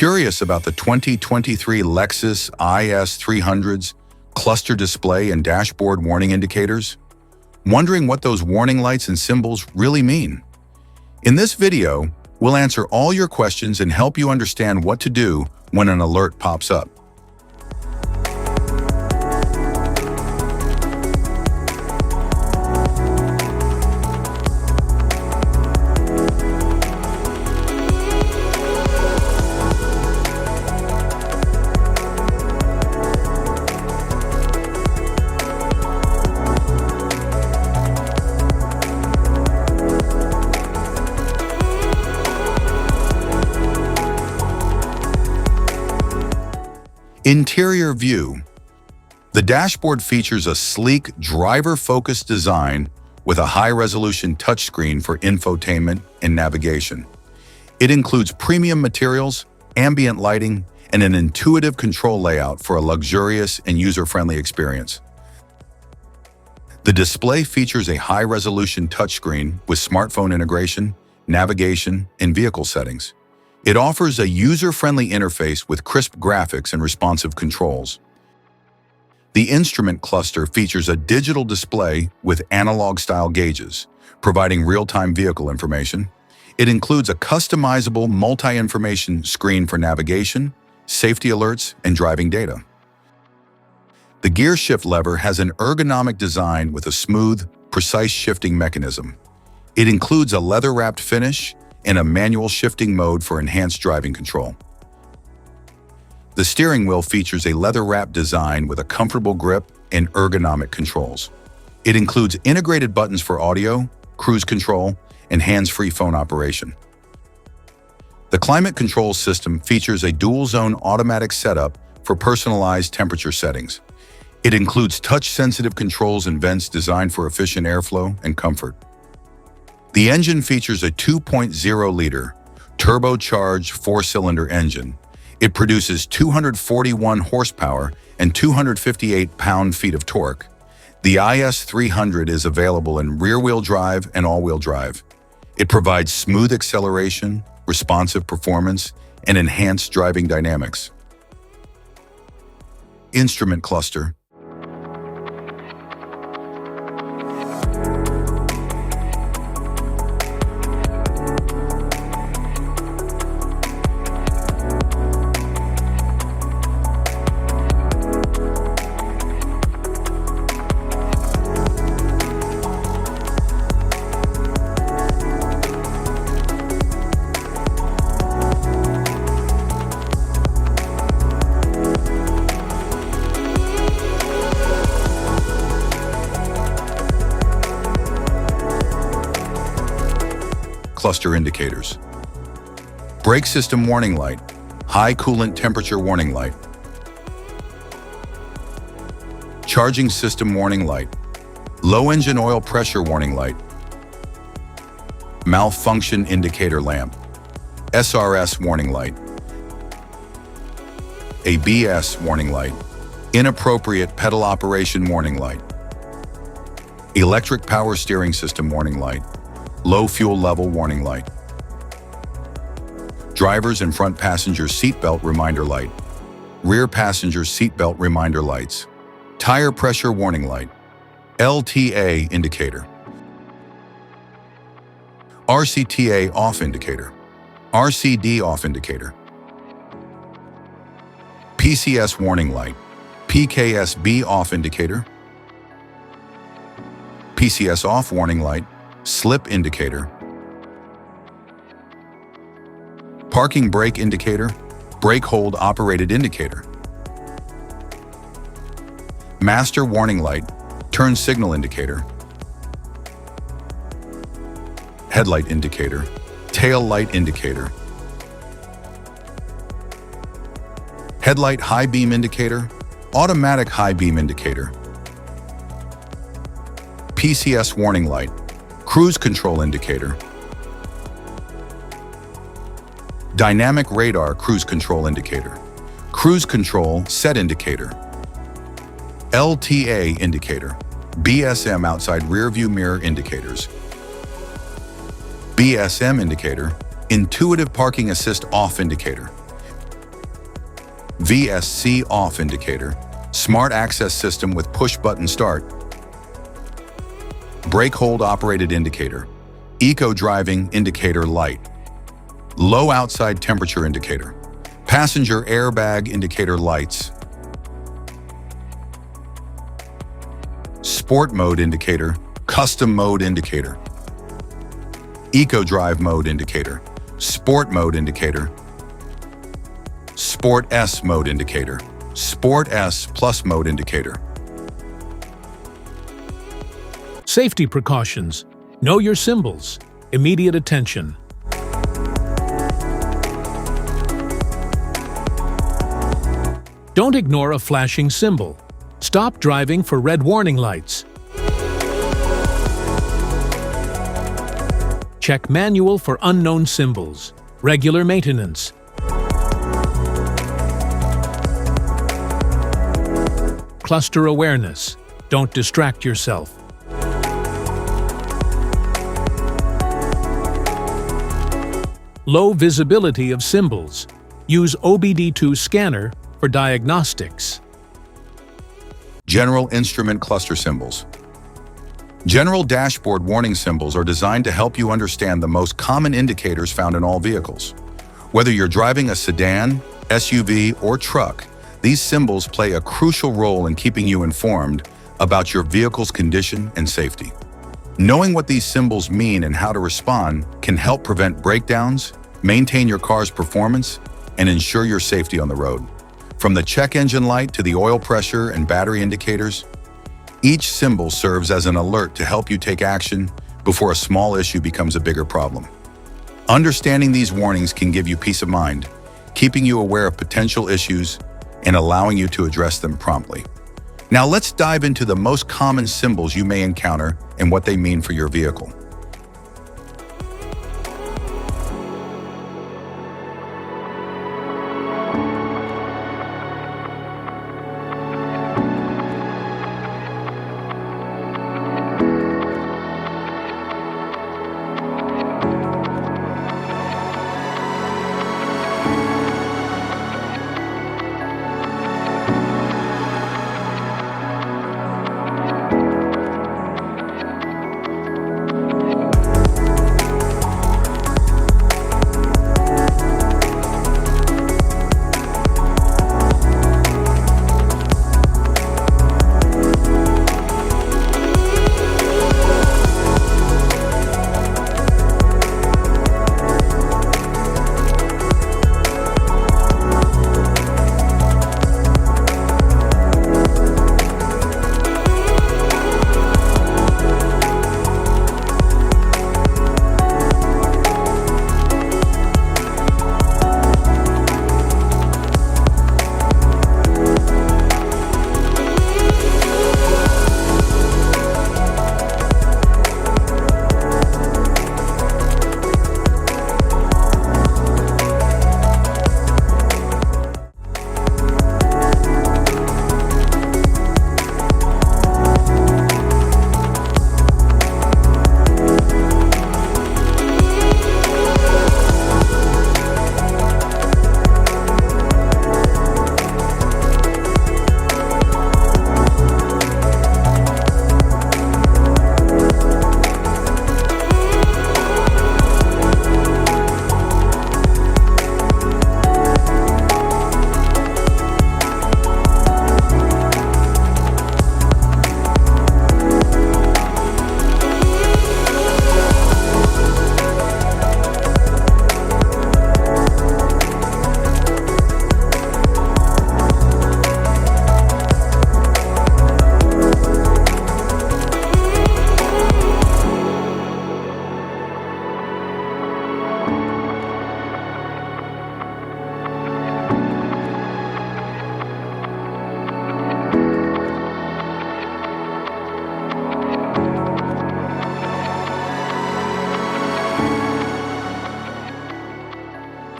Curious about the 2023 Lexus IS 300's cluster display and dashboard warning indicators? Wondering what those warning lights and symbols really mean? In this video, we'll answer all your questions and help you understand what to do when an alert pops up. Interior view. The dashboard features a sleek, driver-focused design with a high-resolution touchscreen for infotainment and navigation. It includes premium materials, ambient lighting, and an intuitive control layout for a luxurious and user-friendly experience. The display features a high-resolution touchscreen with smartphone integration, navigation, and vehicle settings. It offers a user-friendly interface with crisp graphics and responsive controls. The instrument cluster features a digital display with analog-style gauges, providing real-time vehicle information. It includes a customizable multi-information screen for navigation, safety alerts, and driving data. The gear shift lever has an ergonomic design with a smooth, precise shifting mechanism. It includes a leather-wrapped finish and a manual shifting mode for enhanced driving control. The steering wheel features a leather-wrapped design with a comfortable grip and ergonomic controls. It includes integrated buttons for audio, cruise control, and hands-free phone operation. The climate control system features a dual-zone automatic setup for personalized temperature settings. It includes touch-sensitive controls and vents designed for efficient airflow and comfort. The engine features a 2.0-liter turbocharged four-cylinder engine. It produces 241 horsepower and 258 pound-feet of torque. The IS 300 is available in rear-wheel drive and all-wheel drive. It provides smooth acceleration, responsive performance, and enhanced driving dynamics. Instrument cluster. Cluster indicators. Brake system warning light, high coolant temperature warning light. Charging system warning light, low engine oil pressure warning light. Malfunction indicator lamp, SRS warning light. ABS warning light, inappropriate pedal operation warning light. Electric power steering system warning light, low fuel level warning light. Driver's and front passenger seatbelt reminder light. Rear passenger seatbelt reminder lights. Tire pressure warning light. LTA indicator. RCTA off indicator. RCD off indicator. PCS warning light. PKSB off indicator. PCS off warning light. Slip indicator. Parking brake indicator, brake hold operated indicator. Master warning light, turn signal indicator. Headlight indicator, tail light indicator. Headlight high beam indicator, automatic high beam indicator. PCS warning light, cruise control indicator. Dynamic radar cruise control indicator. Cruise control set indicator. LTA indicator. BSM outside rear view mirror indicators. BSM indicator. Intuitive parking assist off indicator. VSC off indicator, smart access system with push-button start, brake hold operated indicator, eco driving indicator light, low outside temperature indicator, passenger airbag indicator lights, sport mode indicator, custom mode indicator, eco drive mode indicator, sport mode indicator, Sport S mode indicator, Sport S plus mode indicator. Safety precautions. Know your symbols. Immediate attention. Don't ignore a flashing symbol. Stop driving for red warning lights. Check manual for unknown symbols. Regular maintenance. Cluster awareness. Don't distract yourself. Low visibility of symbols. Use OBD2 scanner for diagnostics. General instrument cluster symbols. General dashboard warning symbols are designed to help you understand the most common indicators found in all vehicles. Whether you're driving a sedan, SUV, or truck, these symbols play a crucial role in keeping you informed about your vehicle's condition and safety. Knowing what these symbols mean and how to respond can help prevent breakdowns, maintain your car's performance, and ensure your safety on the road. From the check engine light to the oil pressure and battery indicators, each symbol serves as an alert to help you take action before a small issue becomes a bigger problem. Understanding these warnings can give you peace of mind, keeping you aware of potential issues and allowing you to address them promptly. Now let's dive into the most common symbols you may encounter and what they mean for your vehicle.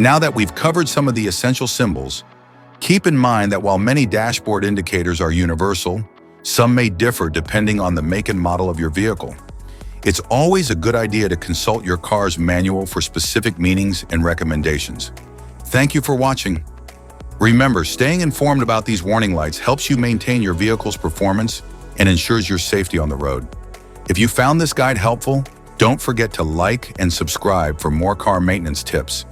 Now that we've covered some of the essential symbols, keep in mind that while many dashboard indicators are universal, some may differ depending on the make and model of your vehicle. It's always a good idea to consult your car's manual for specific meanings and recommendations. Thank you for watching. Remember, staying informed about these warning lights helps you maintain your vehicle's performance and ensures your safety on the road. If you found this guide helpful, don't forget to like and subscribe for more car maintenance tips.